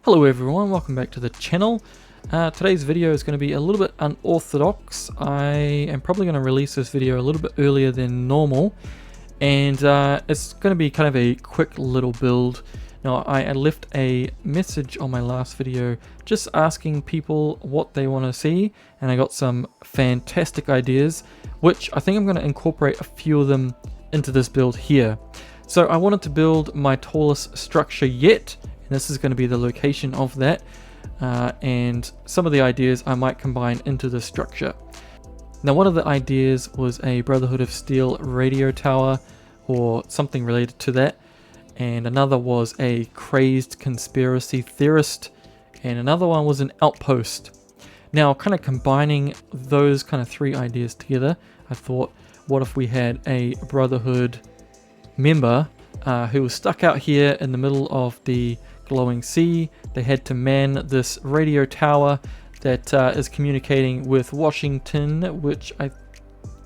Hello everyone, welcome back to the channel. Today's video is going to be a little bit unorthodox. I am probably going to release this video a little bit earlier than normal, and it's going to be kind of a quick little build. Now, I left a message on my last video just asking people what they want to see, and I got some fantastic ideas, which I think I'm going to incorporate a few of them into this build here. So I wanted to build my tallest structure yet, and this is going to be the location of that, and some of the ideas I might combine into the structure. Now, one of the ideas was a Brotherhood of Steel radio tower or something related to that, and another was a crazed conspiracy theorist, and another one was an outpost. Now, kind of combining those kind of three ideas together, I thought, what if we had a Brotherhood member who was stuck out here in the middle of the glowing sea. They had to man this radio tower that is communicating with Washington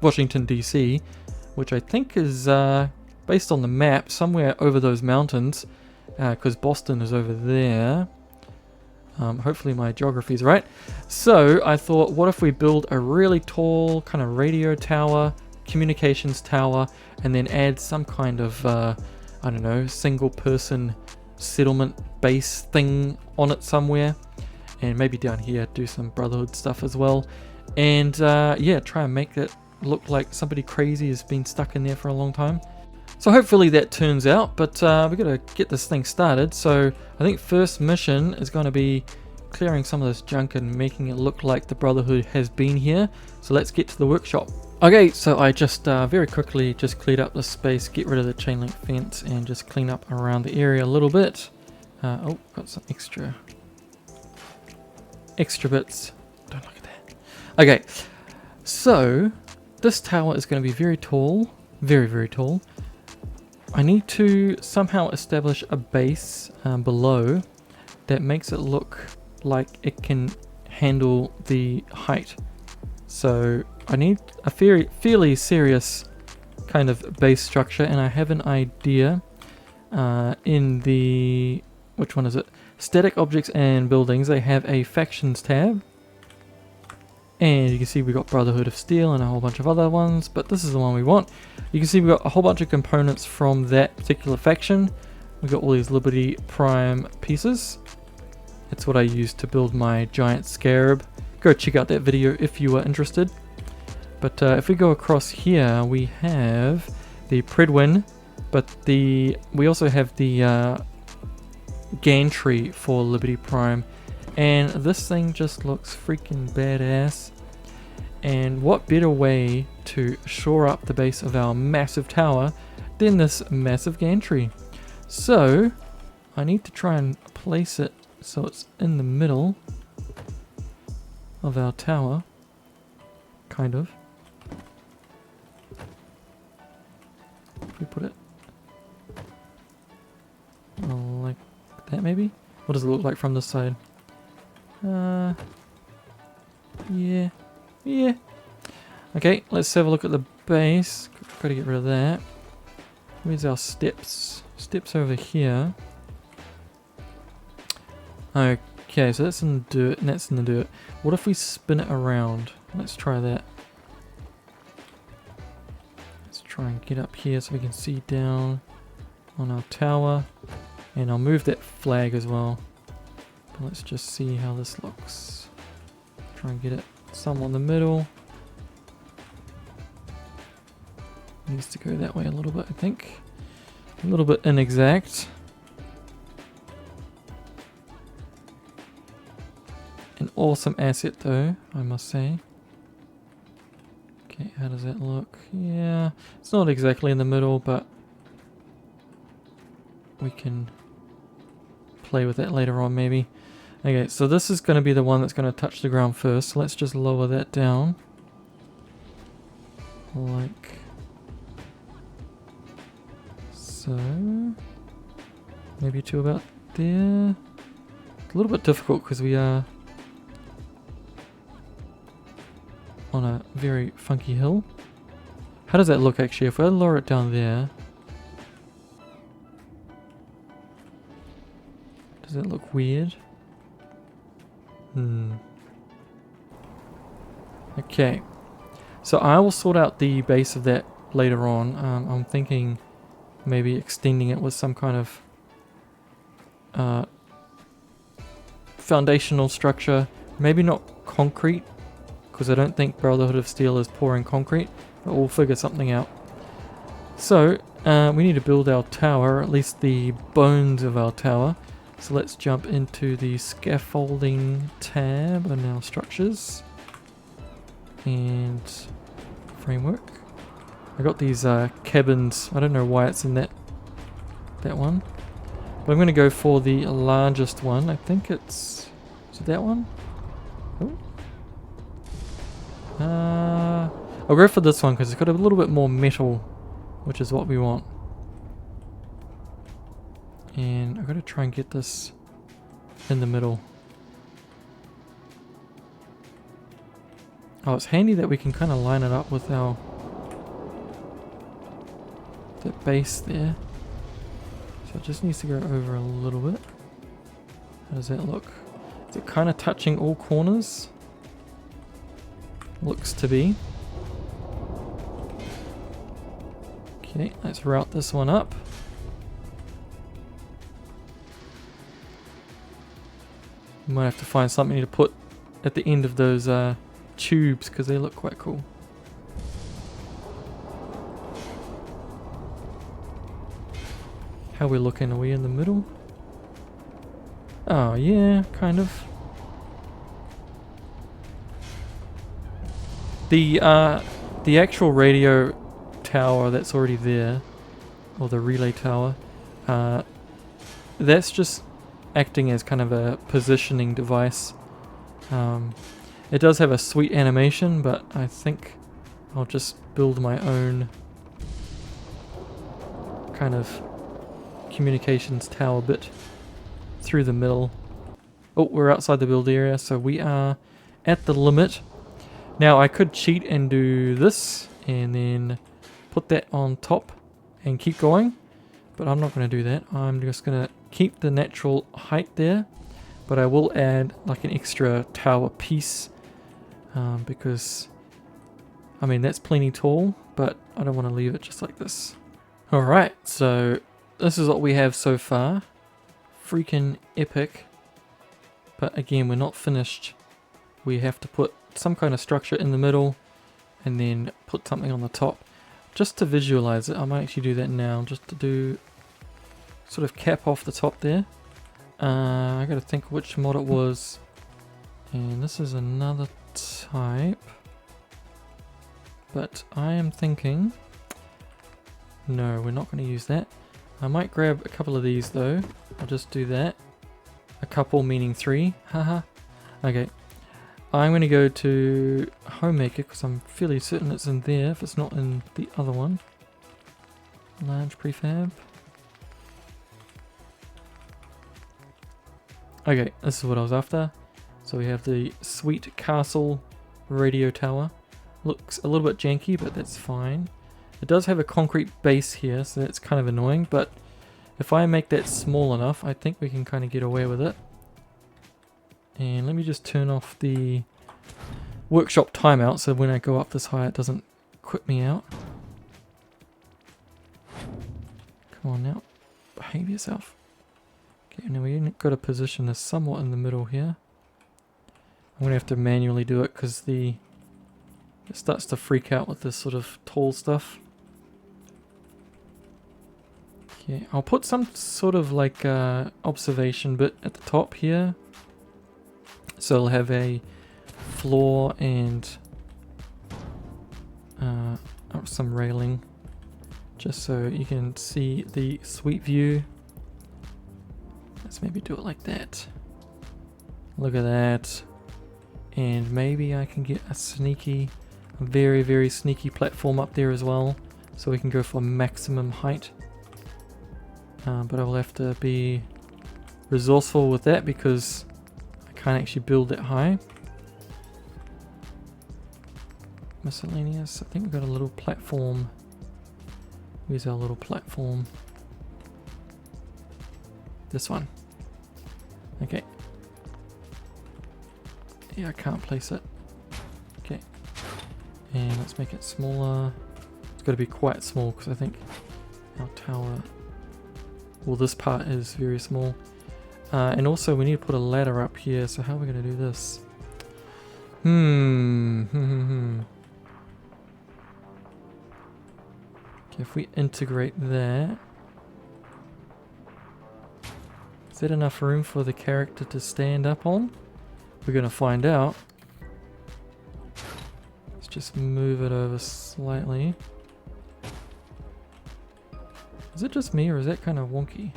DC, which I think is based on the map somewhere over those mountains, because Boston is over there. Hopefully my geography is right. So I thought, what if we build a really tall kind of radio tower, communications tower, and then add some kind of I don't know, single person settlement base thing on it somewhere, and maybe down here do some Brotherhood stuff as well, and yeah, try and make it look like somebody crazy has been stuck in there for a long time. So hopefully that turns out, but we've got to get this thing started. So I think first mission is going to be clearing some of this junk and making it look like the Brotherhood has been here. So let's get to the workshop. Okay, so I just very quickly just cleared up the space, get rid of the chain link fence, and just clean up around the area a little bit. Oh, got some extra bits. Don't look at that. Okay, so this tower is going to be very tall, very tall. I need to somehow establish a base below that makes it look like it can handle the height. So I need a fairly serious kind of base structure, and I have an idea in the, which one is it? Static objects and buildings. They have a factions tab, and you can see we got Brotherhood of Steel and a whole bunch of other ones, but this is the one we want. You can see we got a whole bunch of components from that particular faction. We got all these Liberty Prime pieces. It's what I used to build my giant scarab. Go check out that video if you are interested. But if we go across here, we have the Predwin, but we also have the gantry for Liberty Prime, and this thing just looks freaking badass. And what better way to shore up the base of our massive tower than this massive gantry? So I need to try and place it so it's in the middle of our tower, kind of. If we put it like that, maybe? What does it look like from this side? Yeah. Okay, let's have a look at the base. Gotta get rid of that. Where's our steps? Steps over here. Okay, so that's in the dirt, and that's in the dirt. What if we spin it around? Let's try that. Let's try and get up here so we can see down on our tower. And I'll move that flag as well. But let's just see how this looks. Try and get it some on the middle. Needs to go that way a little bit, I think. A little bit inexact. An awesome asset though, I must say. Okay, how does that look? Yeah, it's not exactly in the middle, but we can play with that later on maybe. Okay, so this is going to be the one that's going to touch the ground first, so let's just lower that down. Like so. Maybe to about there. It's a little bit difficult because we are on a very funky hill. How does that look actually? If I lower it down there, does that look weird? Okay. So I will sort out the base of that later on. I'm thinking maybe extending it with some kind of foundational structure. Maybe not concrete, because I don't think Brotherhood of Steel is pouring concrete, but we'll figure something out. So we need to build our tower, at least the bones of our tower. So let's jump into the scaffolding tab on our structures and framework. I got these cabins. I don't know why it's in that one, but I'm going to go for the largest one. I think is it that one? Oh. I'll go for this one because it's got a little bit more metal, which is what we want. And I've got to try and get this in the middle. Oh, it's handy that we can kind of line it up with our that base there. So it just needs to go over a little bit. How does that look? Is it kind of touching all corners? Looks to be. Okay, let's route this one up. Might have to find something to put at the end of those tubes because they look quite cool. How are we looking? Are we in the middle? Oh yeah, kind of. The actual radio tower that's already there, or the relay tower, that's just acting as kind of a positioning device. It does have a sweet animation, but I think I'll just build my own kind of communications tower bit through the middle. Oh, we're outside the build area, so we are at the limit. Now I could cheat and do this and then put that on top and keep going, but I'm not going to do that. I'm just going to keep the natural height there, but I will add like an extra tower piece because I mean that's plenty tall, but I don't want to leave it just like this. Alright, so this is what we have so far. Freaking epic. But again, we're not finished. We have to put some kind of structure in the middle and then put something on the top. Just to visualize it, I might actually do that now, just to do sort of cap off the top there. I gotta think which mod it was. And this is another type. But I am thinking, no, we're not going to use that. I might grab a couple of these though. I'll just do that. A couple meaning 3. Haha. Okay. I'm going to go to Homemaker because I'm fairly certain it's in there if it's not in the other one. Large prefab. Okay, this is what I was after. So we have the sweet castle radio tower. Looks a little bit janky, but that's fine. It does have a concrete base here, so that's kind of annoying, but if I make that small enough, I think we can kind of get away with it. And let me just turn off the workshop timeout so when I go up this high it doesn't quit me out. Come on now, behave yourself. Okay, now we've got to position this somewhat in the middle here. I'm going to have to manually do it because it starts to freak out with this sort of tall stuff. Okay, I'll put some sort of like observation bit at the top here. So I'll have a floor and some railing just so you can see the sweet view. Let's maybe do it like that. Look at that. And maybe I can get a very, very sneaky platform up there as well, so we can go for maximum height. But I will have to be resourceful with that because I can't actually build that high. Miscellaneous. I think we've got a little platform. Where's our little platform? This one. Okay. Yeah, I can't place it. Okay. And let's make it smaller. It's got to be quite small because I think our tower... Well, this part is very small. And also we need to put a ladder up here, so how are we going to do this? Okay, if we integrate that... Is that enough room for the character to stand up on? We're going to find out. Let's just move it over slightly. Is it just me or is that kind of wonky?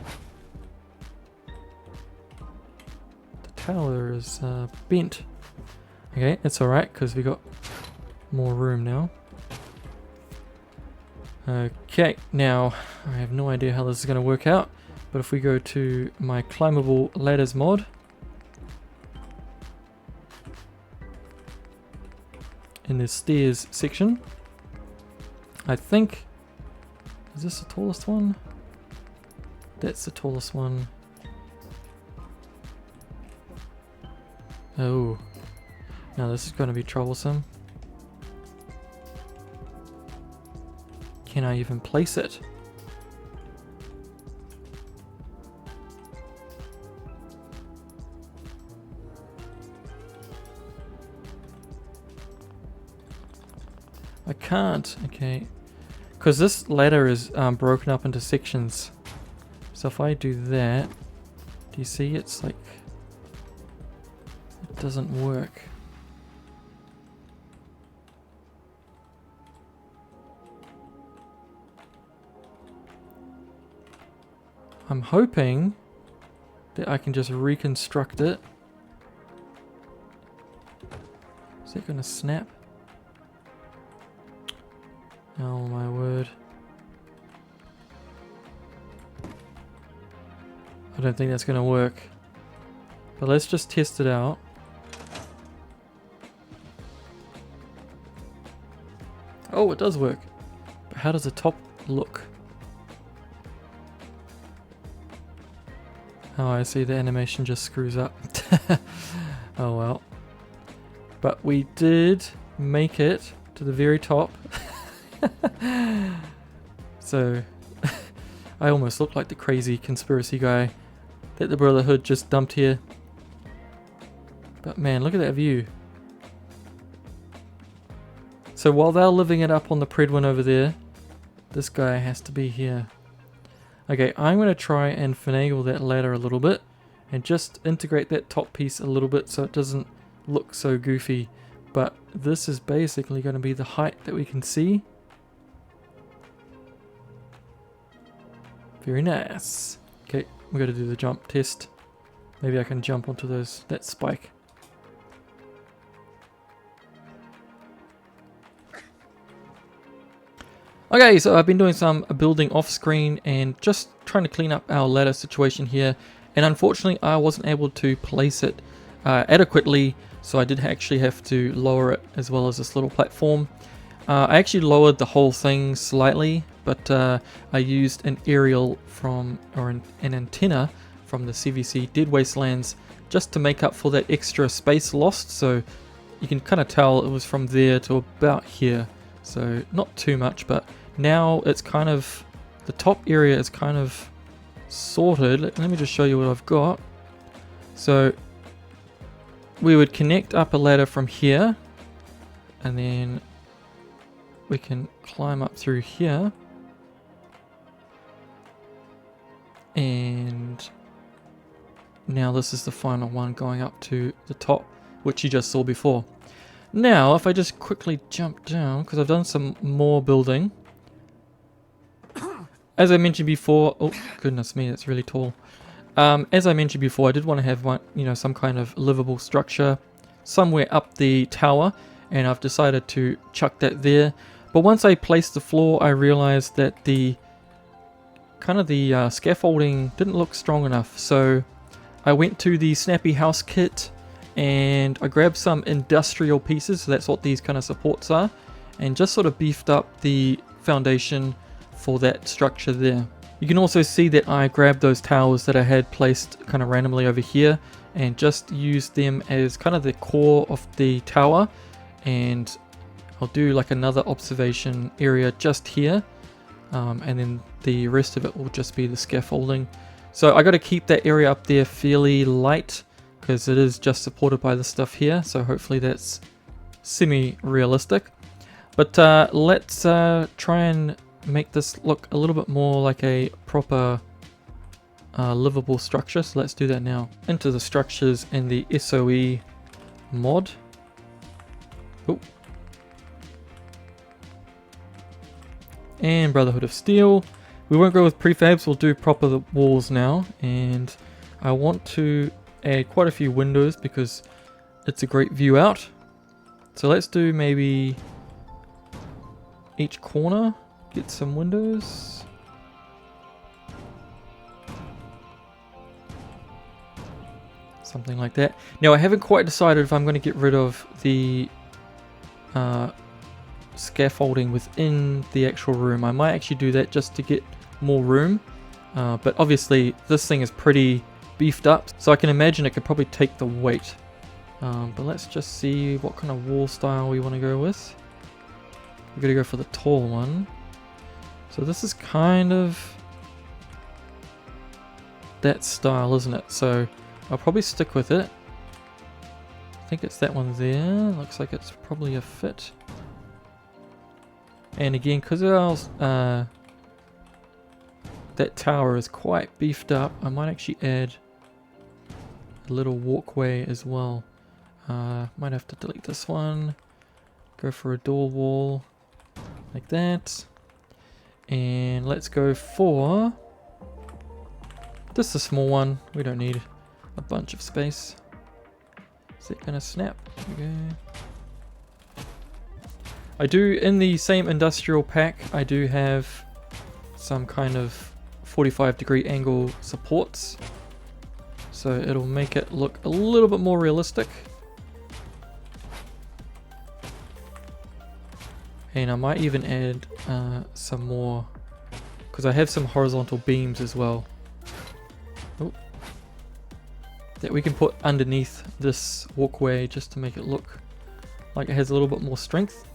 The tower is bent. Okay, it's alright because we got more room now. Okay, now I have no idea how this is going to work out, but if we go to my climbable ladders mod, in the stairs section, I think, is this the tallest one? That's the tallest one. Oh, now this is going to be troublesome. Can I even place it? I can't, okay. Because this ladder is broken up into sections. So if I do that, do you see it's like, it doesn't work. I'm hoping that I can just reconstruct it. Is that gonna snap? Oh my word. I don't think that's gonna work. But let's just test it out. Oh, it does work. But how does the top look? Oh, I see the animation just screws up. Oh well. But we did make it to the very top. So, I almost look like the crazy conspiracy guy that the Brotherhood just dumped here. But man, look at that view. So while they're living it up on the Predwin over there, this guy has to be here. Okay, I'm going to try and finagle that ladder a little bit and just integrate that top piece a little bit so it doesn't look so goofy. But this is basically going to be the height that we can see. Very nice. Okay, we got to do the jump test. Maybe I can jump onto that spike. Okay, so I've been doing some building off screen and just trying to clean up our ladder situation here. And unfortunately, I wasn't able to place it adequately, so I did actually have to lower it as well as this little platform. I actually lowered the whole thing slightly, but I used an aerial from, or an antenna from the CVC Dead Wastelands just to make up for that extra space lost. So you can kind of tell it was from there to about here. So not too much, but now it's kind of, the top area is kind of sorted. Let me just show you what I've got. So we would connect up a ladder from here, and then we can climb up through here. And now this is the final one going up to the top, which you just saw before. Now, if I just quickly jump down, because I've done some more building. As I mentioned before, oh goodness me, that's really tall. As I mentioned before, I did want to have one, some kind of livable structure somewhere up the tower, and I've decided to chuck that there. But once I placed the floor, I realized that the scaffolding didn't look strong enough. So I went to the Snappy House kit and I grabbed some industrial pieces, so that's what these kind of supports are, and just sort of beefed up the foundation for that structure there. You can also see that I grabbed those towers that I had placed kind of randomly over here and just used them as kind of the core of the tower, and I'll do like another observation area just here, and then the rest of it will just be the scaffolding. So I got to keep that area up there fairly light because it is just supported by the stuff here, so hopefully that's semi-realistic. But let's try and make this look a little bit more like a proper livable structure. So let's do that now. Into the structures in the SOE mod. Oh. And Brotherhood of Steel. We won't go with prefabs, we'll do proper walls now. And I want to add quite a few windows because it's a great view out. So let's do maybe each corner, get some windows. Something like that. Now I haven't quite decided if I'm going to get rid of the scaffolding within the actual room. I might actually do that just to get more room. But obviously this thing is pretty beefed up, so I can imagine it could probably take the weight. But let's just see what kind of wall style we want to go with. We're going to go for the tall one. So this is kind of that style, isn't it? So I'll probably stick with it. I think it's that one there. Looks like it's probably a fit. And again, because our that tower is quite beefed up, I might actually add a little walkway as well. Might have to delete this one. Go for a door wall like that. And let's go for just a small one. We don't need a bunch of space. Is it gonna snap? There we go. I do, in the same industrial pack, I do have some kind of 45-degree angle supports. So it'll make it look a little bit more realistic. And I might even add some more, because I have some horizontal beams as well. Oh. That we can put underneath this walkway just to make it look like it has a little bit more strength.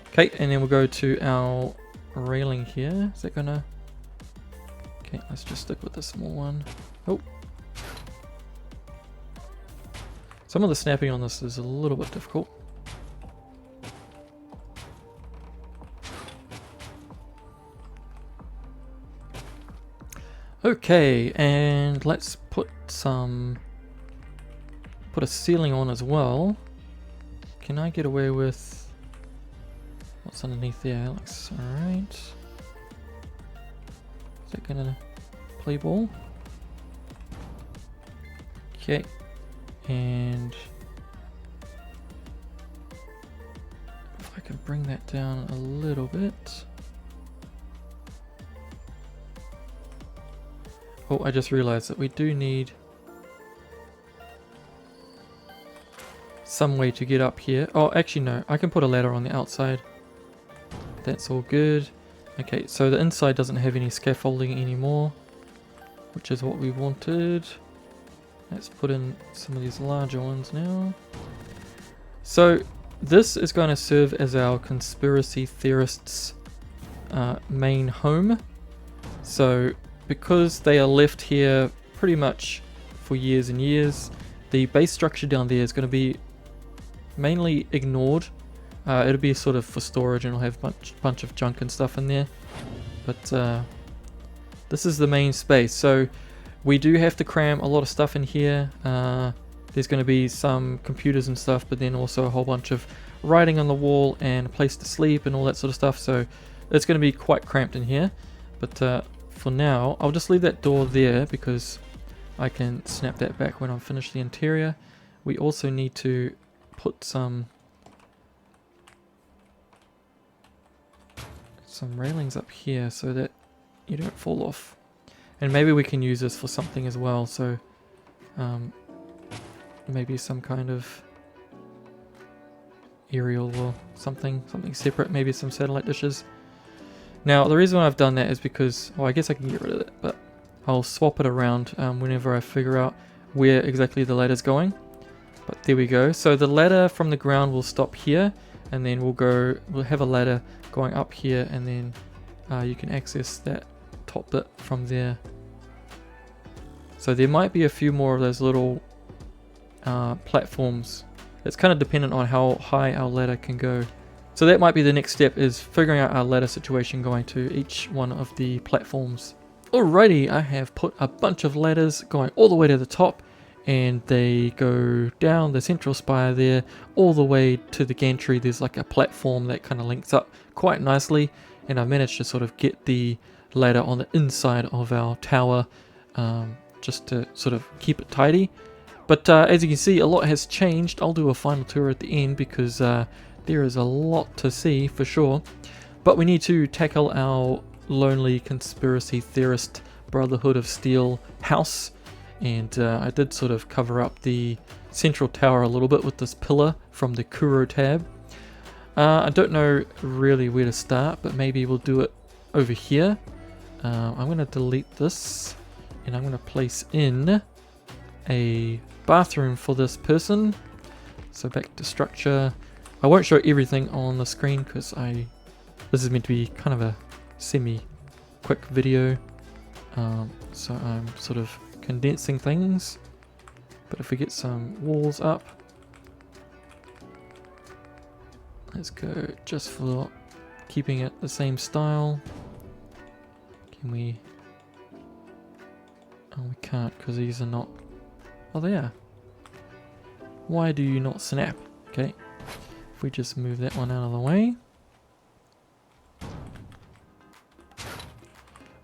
Okay, and then we'll go to our railing here. Is that gonna... Okay, let's just stick with the small one. Oh. Some of the snapping on this is a little bit difficult. Okay, and let's put a ceiling on as well. Can I get away with what's underneath there? Looks alright. Is that gonna play ball? Okay, and if I can bring that down a little bit. Oh, I just realized that we do need some way to get up here. Oh, actually no, I can put a ladder on the outside. That's all good. Okay, so the inside doesn't have any scaffolding anymore, which is what we wanted. Let's put in some of these larger ones now. So this is going to serve as our conspiracy theorists' main home. So because they are left here pretty much for years and years, the base structure down there is going to be mainly ignored. It'll be sort of for storage and it'll have a bunch of junk and stuff in there. But this is the main space. So we do have to cram a lot of stuff in here. There's going to be some computers and stuff, but then also a whole bunch of writing on the wall and a place to sleep and all that sort of stuff. So it's going to be quite cramped in here. But for now, I'll just leave that door there because I can snap that back when I'm finished the interior. We also need to put some railings up here so that you don't fall off. And maybe we can use this for something as well. So maybe some kind of aerial or something separate, maybe some satellite dishes. Now the reason I've done that is because, well, I guess I can get rid of it, but I'll swap it around whenever I figure out where exactly the ladder's going. But there we go. So the ladder from the ground will stop here, and then we'll have a ladder going up here, and then you can access that top bit from there. So there might be a few more of those little platforms. It's kind of dependent on how high our ladder can go. So that might be the next step, is figuring out our ladder situation going to each one of the platforms. Alrighty, I have put a bunch of ladders going all the way to the top, and they go down the central spire there all the way to the gantry. There's like a platform that kind of links up quite nicely, and I've managed to sort of get the ladder on the inside of our tower, just to sort of keep it tidy. But as you can see, a lot has changed. I'll do a final tour at the end because there is a lot to see for sure. But we need to tackle our lonely conspiracy theorist Brotherhood of Steel house. And I did sort of cover up the central tower a little bit with this pillar from the Kuro tab. I don't know really where to start, but maybe we'll do it over here. I'm going to delete this, and I'm going to place in a bathroom for this person. So back to structure. I won't show everything on the screen because this is meant to be kind of a semi-quick video. So I'm sort of condensing things. But if we get some walls up, let's go just for keeping it the same style. Can we? Oh, we can't because these are not. Oh, they are. Why do you not snap? Okay. If we just move that one out of the way.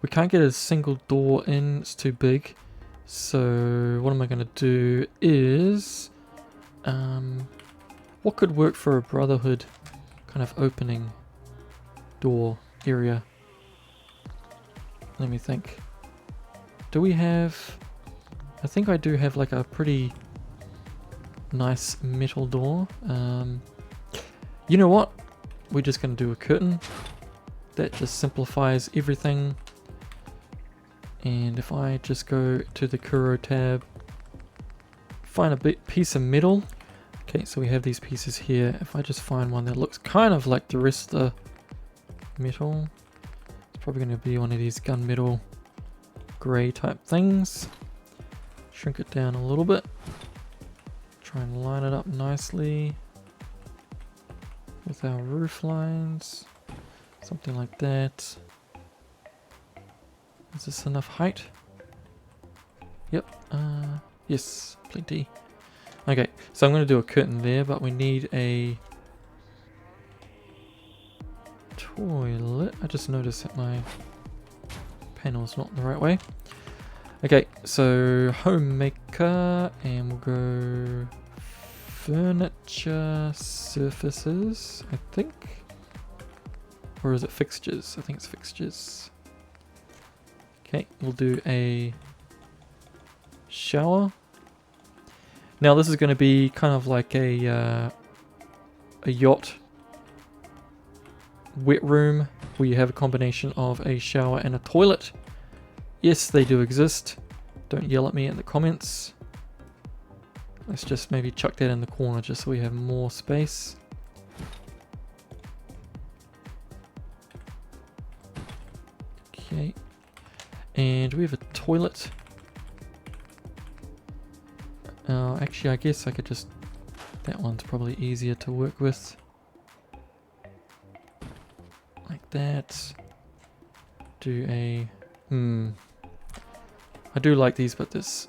We can't get a single door in, it's too big. So what am I going to do is, what could work for a Brotherhood kind of opening door area? Let me think. Do we have, I think I do have like a pretty nice metal door. You know what? We're just going to do a curtain. That just simplifies everything. And if I just go to the Kuro tab, find a piece of metal. Okay, so we have these pieces here. If I just find one that looks kind of like the rest of the metal, it's probably going to be one of these gunmetal grey type things. Shrink it down a little bit. Try and line it up nicely with our roof lines. Something like that. Is this enough height? Yep. Yes, plenty. Okay, so I'm going to do a curtain there, but we need a toilet. I just noticed that my panel's not the right way. Okay, so homemaker, and we'll go furniture surfaces, I think. Or is it fixtures? I think it's fixtures. Okay, we'll do a shower. Now this is going to be kind of like a yacht wet room where you have a combination of a shower and a toilet. Yes, they do exist. Don't yell at me in the comments. Let's just maybe chuck that in the corner just so we have more space. Okay. And we have a toilet. Actually, I guess I could just... That one's probably easier to work with. Like that. Do a... I do like these, but this...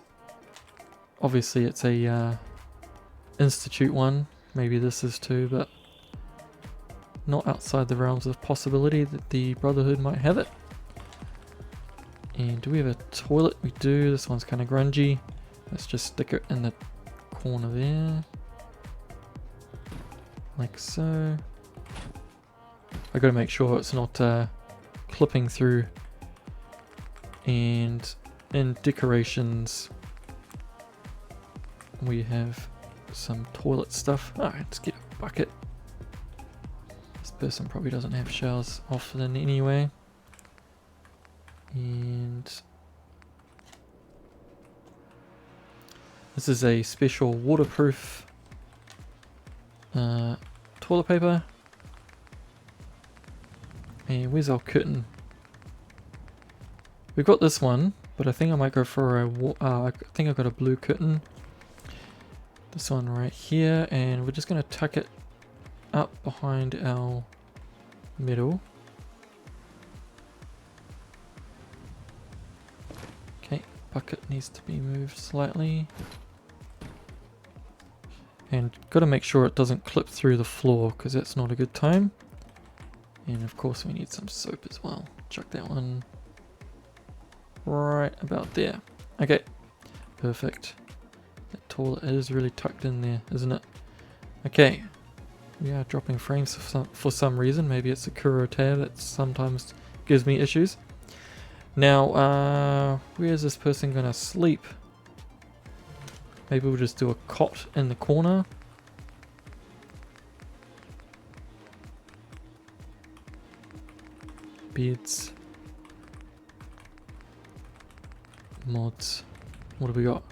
Obviously it's a Institute one. Maybe this is too, but... Not outside the realms of possibility that the Brotherhood might have it. And do we have a toilet? We do. This one's kind of grungy. Let's just stick it in the corner there. Like so. I gotta make sure it's not clipping through. And in decorations, we have some toilet stuff. Alright, let's get a bucket. This person probably doesn't have showers often anyway. And this is a special waterproof toilet paper. And where's our curtain? We've got this one, but I think I might go for I think I've got a blue curtain. This one right here, and we're just going to tuck it up behind our middle. Okay, bucket needs to be moved slightly. And got to make sure it doesn't clip through the floor, because that's not a good time. And of course we need some soap as well. Chuck that one right about there. Okay, perfect. That toilet is really tucked in there, isn't it? Okay, we are dropping frames for some reason. Maybe it's a Kuro tab that sometimes gives me issues. Now, where is this person gonna sleep? Maybe we'll just do a cot in the corner. Beds. Mods. What have we got?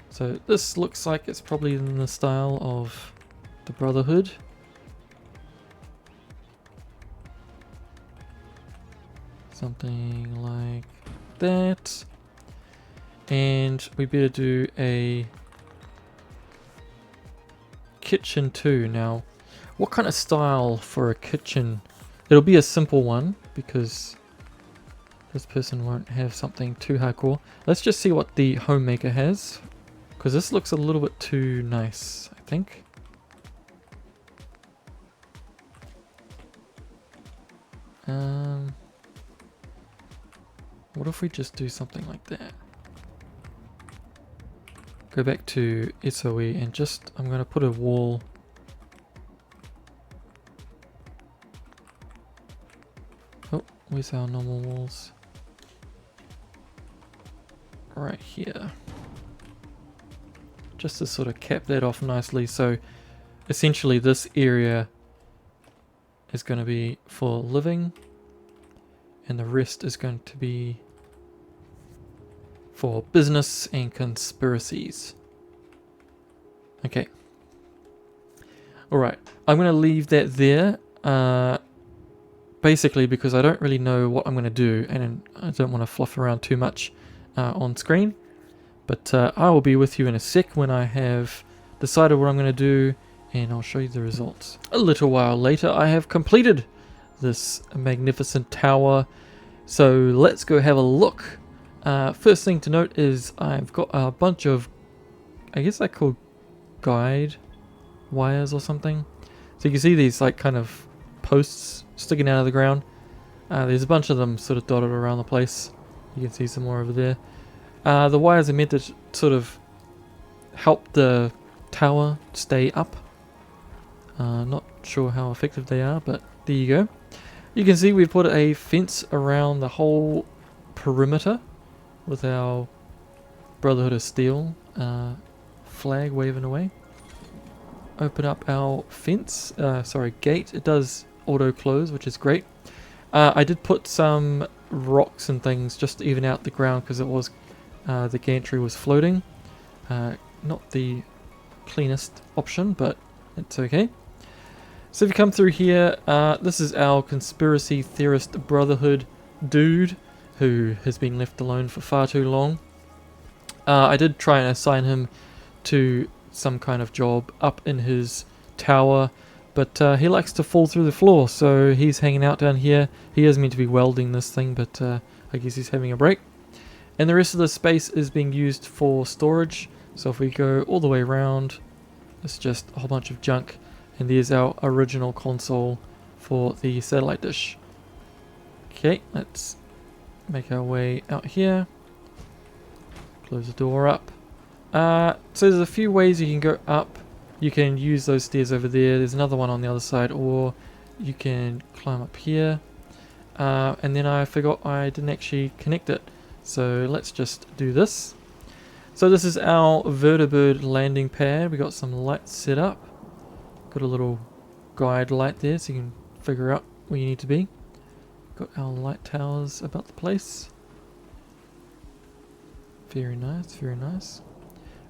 So this looks like it's probably in the style of the Brotherhood. Something like that. And we better do a kitchen too. Now, what kind of style for a kitchen? It'll be a simple one because this person won't have something too hardcore. Let's just see what the homemaker has, because this looks a little bit too nice, I think. What if we just do something like that? Go back to SOE and just, I'm going to put a wall. Oh, where's our normal walls? Right here. Just to sort of cap that off nicely. So essentially this area is going to be for living, and the rest is going to be for business and conspiracies. Okay. Alright, I'm going to leave that there. Basically because I don't really know what I'm going to do, and I don't want to fluff around too much on screen. But I will be with you in a sec when I have decided what I'm going to do, and I'll show you the results. A little while later, I have completed this magnificent tower. So let's go have a look. First thing to note is I've got a bunch of, I guess they're called guide wires or something. So you can see these like kind of posts sticking out of the ground. There's a bunch of them sort of dotted around the place. You can see some more over there. The wires are meant to sort of help the tower stay up. Not sure how effective they are, but there you go. You can see we've put a fence around the whole perimeter with our Brotherhood of Steel flag waving away. Open up our fence, gate. It does auto close, which is great. I did put some rocks and things just to even out the ground because it was the gantry was floating. Not the cleanest option, but it's okay. So if you come through here, this is our conspiracy theorist Brotherhood dude who has been left alone for far too long. I did try and assign him to some kind of job up in his tower, but he likes to fall through the floor, so he's hanging out down here. He is meant to be welding this thing, but I guess he's having a break. And the rest of the space is being used for storage. So if we go all the way around, it's just a whole bunch of junk. And there's our original console for the satellite dish. Okay, let's make our way out here. Close the door up. So there's a few ways you can go up. You can use those stairs over there. There's another one on the other side, or you can climb up here. And then I forgot I didn't actually connect it. So let's just do this. So this is our vertibird landing pad. We got some lights set up. Got a little guide light there so you can figure out where you need to be. Got our light towers about the place. Very nice, very nice.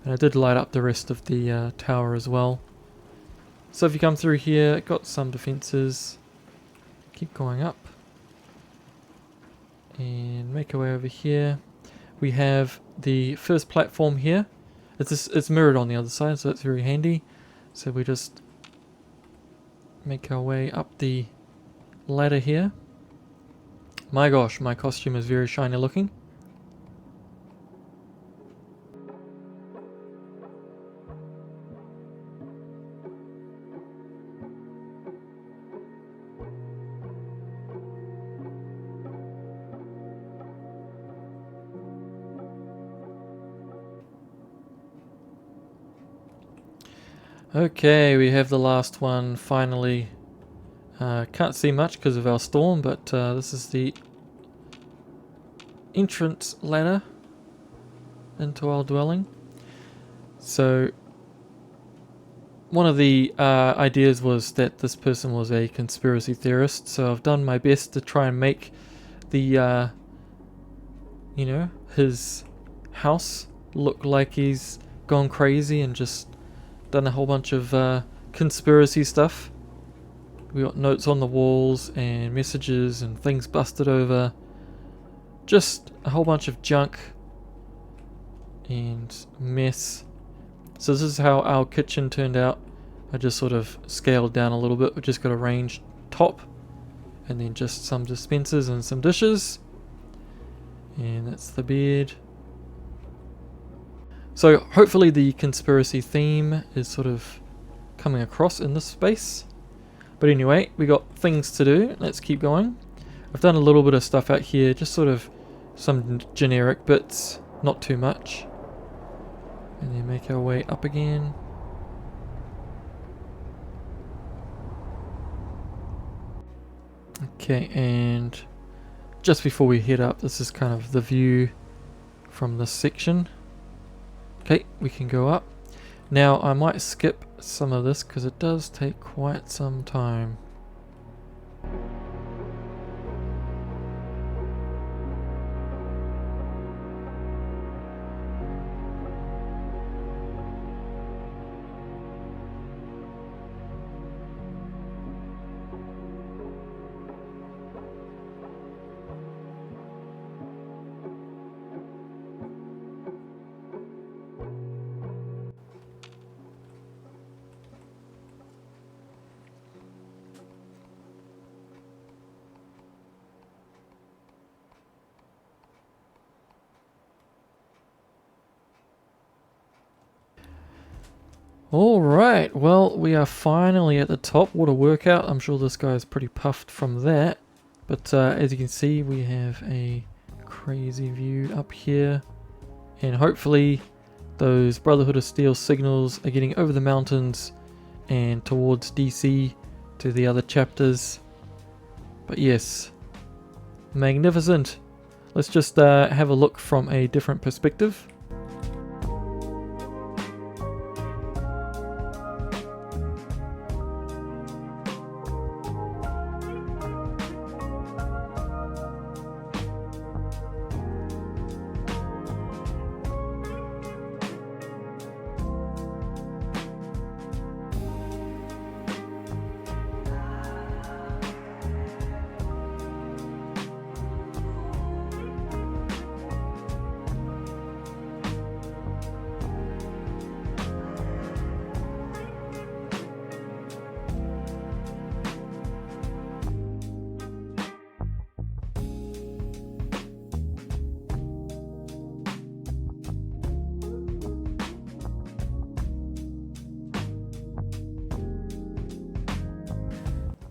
And I did light up the rest of the tower as well. So if you come through here, got some defences. Keep going up. And make our way over here. We have the first platform here. It's mirrored on the other side, so that's very handy. So we just make our way up the ladder here. My gosh, my costume is very shiny looking. Okay, we have the last one finally. Can't see much because of our storm, but this is the entrance ladder into our dwelling. So one of the ideas was that this person was a conspiracy theorist, so I've done my best to try and make the you know, his house look like he's gone crazy and just done a whole bunch of conspiracy stuff. We got notes on the walls and messages and things busted over. Just a whole bunch of junk and mess. So this is how our kitchen turned out. I just sort of scaled down a little bit. We just got a ranged top and then just some dispensers and some dishes. And that's the bed. So hopefully the conspiracy theme is sort of coming across in this space. But anyway, we got things to do. Let's keep going. I've done a little bit of stuff out here, just sort of some generic bits, not too much. And then make our way up again. Okay, and just before we head up, this is kind of the view from this section. Okay, we can go up. Now I might skip some of this because it does take quite some time. Alright, well, we are finally at the top. What a workout. I'm sure this guy is pretty puffed from that. But as you can see, we have a crazy view up here. And hopefully those Brotherhood of Steel signals are getting over the mountains and towards DC to the other chapters. But yes, magnificent. Let's just have a look from a different perspective.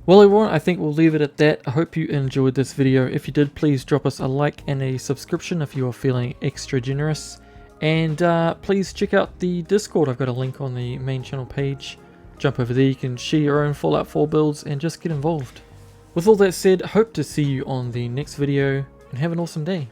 Well everyone, I think we'll leave it at that. I hope you enjoyed this video. If you did, please drop us a like and a subscription if you are feeling extra generous. And please check out the Discord. I've got a link on the main channel page. Jump over there, you can share your own Fallout 4 builds and just get involved. With all that said, hope to see you on the next video and have an awesome day.